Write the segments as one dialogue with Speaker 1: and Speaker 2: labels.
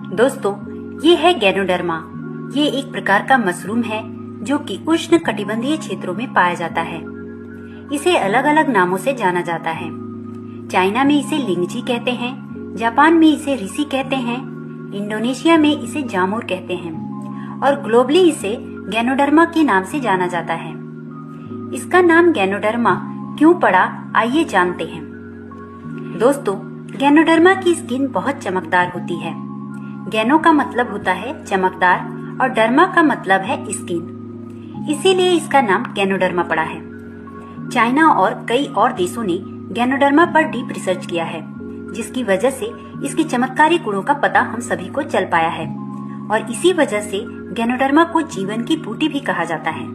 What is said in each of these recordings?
Speaker 1: दोस्तों, ये है गैनोडर्मा। ये एक प्रकार का मशरूम है जो कि उष्ण कटिबंधीय क्षेत्रों में पाया जाता है। इसे अलग अलग नामों से जाना जाता है। चाइना में इसे लिंगजी कहते हैं, जापान में इसे रिसी कहते हैं, इंडोनेशिया में इसे जामुर कहते हैं और ग्लोबली इसे गैनोडर्मा के नाम से जाना जाता है। इसका नाम गैनोडर्मा क्यों पड़ा, आइए जानते हैं। दोस्तों, गैनोडर्मा की स्किन बहुत चमकदार होती है। गैनो का मतलब होता है चमकदार और डर्मा का मतलब है स्किन, इसीलिए इसका नाम गैनोडर्मा पड़ा है। चाइना और कई और देशों ने गैनोडर्मा पर डीप रिसर्च किया है, जिसकी वजह से इसके चमत्कारी गुणों का पता हम सभी को चल पाया है और इसी वजह से गैनोडर्मा को जीवन की बूटी भी कहा जाता है।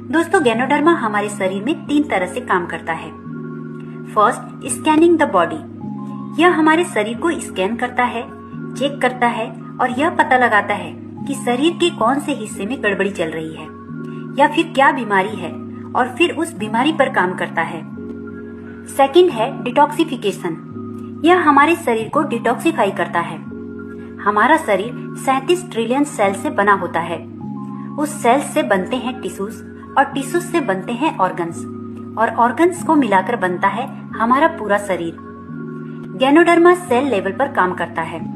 Speaker 1: दोस्तों, गैनोडर्मा हमारे शरीर में 3 तरह से काम करता है। First, scanning the body. यह हमारे शरीर को स्कैन करता है, चेक करता है और यह पता लगाता है कि शरीर के कौन से हिस्से में गड़बड़ी चल रही है या फिर क्या बीमारी है और फिर उस बीमारी पर काम करता है। सेकंड है डिटॉक्सिफिकेशन। यह हमारे शरीर को डिटॉक्सिफाई करता है। हमारा शरीर 37 ट्रिलियन सेल से बना होता है। उस सेल्स से बनते हैं टिश्यूज और टिश्यूज से बनते हैं ऑर्गन्स और ऑर्गन्स को मिलाकर बनता है हमारा पूरा शरीर। गैनोडर्मा सेल लेवल पर काम करता है।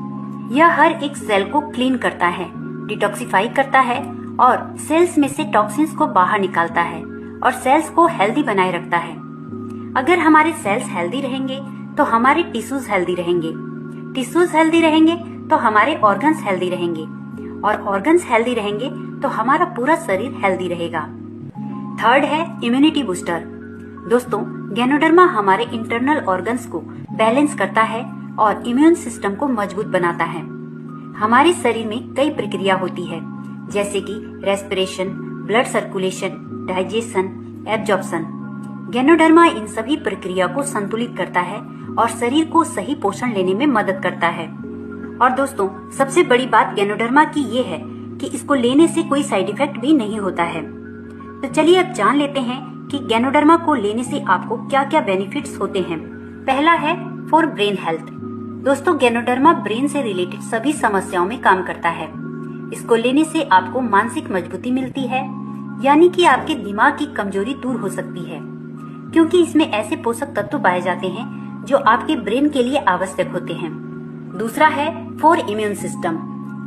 Speaker 1: यह हर एक सेल को क्लीन करता है, डिटॉक्सिफाई करता है और सेल्स में से टॉक्सिन्स को बाहर निकालता है और सेल्स को हेल्दी बनाए रखता है। अगर हमारे सेल्स हेल्दी रहेंगे तो हमारे टिश्यूज हेल्दी रहेंगे, टिश्यूज हेल्दी रहेंगे तो हमारे ऑर्गन्स हेल्दी रहेंगे और ऑर्गन्स हेल्दी रहेंगे तो हमारा पूरा शरीर हेल्दी रहेगा। थर्ड है इम्यूनिटी बूस्टर। दोस्तों, गैनोडर्मा हमारे इंटरनल ऑर्गन्स को बैलेंस करता है और इम्यून सिस्टम को मजबूत बनाता है। हमारे शरीर में कई प्रक्रिया होती है, जैसे कि respiration, blood circulation, digestion, absorption. Ganoderma इन सभी प्रक्रिया को संतुलित करता है और शरीर को सही पोषण लेने में मदद करता है। और दोस्तों, सबसे बड़ी बात गैनोडर्मा की ये है कि इसको लेने से कोई साइड इफेक्ट भी नहीं होता है। तो चलिए अब जान लेते हैं कि गैनोडर्मा को लेने से आपको क्या क्या बेनिफिट्स होते हैं। पहला है फॉर ब्रेन हेल्थ। दोस्तों, गैनोडर्मा ब्रेन से रिलेटेड सभी समस्याओं में काम करता है। इसको लेने से आपको मानसिक मजबूती मिलती है, यानी कि आपके दिमाग की कमजोरी दूर हो सकती है, क्योंकि इसमें ऐसे पोषक तत्व पाए जाते हैं जो आपके ब्रेन के लिए आवश्यक होते हैं। दूसरा है फॉर इम्यून सिस्टम।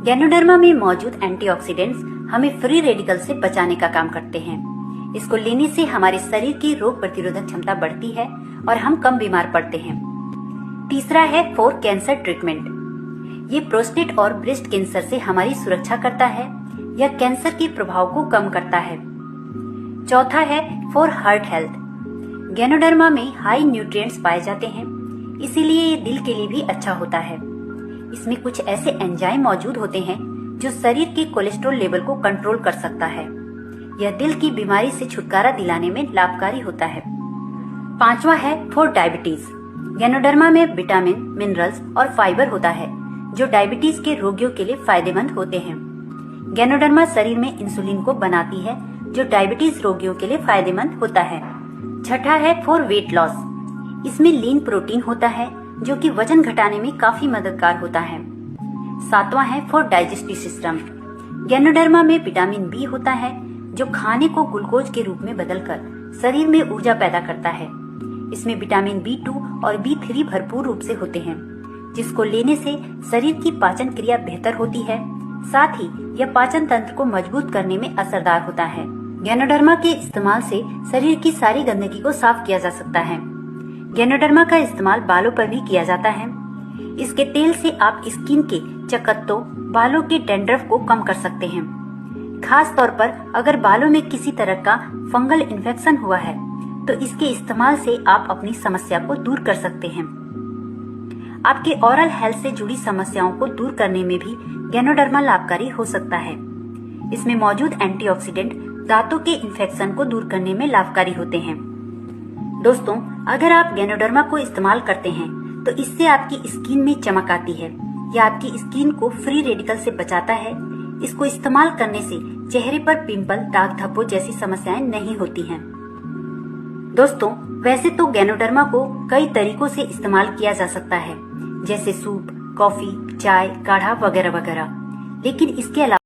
Speaker 1: गैनोडर्मा में मौजूद एंटीऑक्सीडेंट्स हमें फ्री रेडिकल से बचाने का काम करते हैं। इसको लेने से हमारे शरीर की रोग प्रतिरोधक क्षमता बढ़ती है और हम कम बीमार पड़ते हैं। तीसरा है फॉर कैंसर ट्रीटमेंट। ये प्रोस्टेट और ब्रेस्ट कैंसर से हमारी सुरक्षा करता है। यह कैंसर के प्रभाव को कम करता है। चौथा है फॉर हार्ट हेल्थ। गैनोडर्मा में हाई न्यूट्रिएंट्स पाए जाते हैं, इसीलिए ये दिल के लिए भी अच्छा होता है। इसमें कुछ ऐसे एंजाइम मौजूद होते हैं जो शरीर के कोलेस्ट्रॉल लेवल को कंट्रोल कर सकता है। यह दिल की बीमारी से छुटकारा दिलाने में लाभकारी होता है। पांचवा है फॉर डायबिटीज। गैनोडर्मा में विटामिन, मिनरल्स और फाइबर होता है जो डायबिटीज के रोगियों के लिए फायदेमंद होते हैं। गैनोडर्मा शरीर में इंसुलिन को बनाती है जो डायबिटीज रोगियों के लिए फायदेमंद होता है। छठा है फॉर वेट लॉस। इसमें लीन प्रोटीन होता है जो कि वजन घटाने में काफी मददगार होता है। सातवां है फॉर डाइजेस्टिव सिस्टम। गैनोडर्मा में विटामिन बी होता है जो खाने को ग्लूकोज के रूप में बदलकर शरीर में ऊर्जा पैदा करता है। इसमें विटामिन B2 और B3 भरपूर रूप से होते हैं, जिसको लेने से शरीर की पाचन क्रिया बेहतर होती है। साथ ही यह पाचन तंत्र को मजबूत करने में असरदार होता है। गैनोडर्मा के इस्तेमाल से शरीर की सारी गंदगी को साफ किया जा सकता है। गैनोडर्मा का इस्तेमाल बालों पर भी किया जाता है। इसके तेल से आप स्किन के चकत्तों, बालों के डैंड्रफ को कम कर सकते हैं। खास तौर पर अगर बालों में किसी तरह का फंगल इन्फेक्शन हुआ है तो इसके इस्तेमाल से आप अपनी समस्या को दूर कर सकते हैं। आपके ओरल हेल्थ से जुड़ी समस्याओं को दूर करने में भी गैनोडर्मा लाभकारी हो सकता है। इसमें मौजूद एंटीऑक्सीडेंट दांतों के इन्फेक्शन को दूर करने में लाभकारी होते हैं। दोस्तों, अगर आप गैनोडर्मा को इस्तेमाल करते हैं तो इससे आपकी स्किन में चमक आती है। यह आपकी स्किन को फ्री रेडिकल से बचाता है। इसको इस्तेमाल करने से चेहरे पर पिंपल, दाग धब्बों जैसी समस्याएं नहीं होती हैं। दोस्तों, वैसे तो गैनोडर्मा को कई तरीकों से इस्तेमाल किया जा सकता है, जैसे सूप, कॉफी, चाय, काढ़ा वगैरह वगैरह। लेकिन इसके अलावा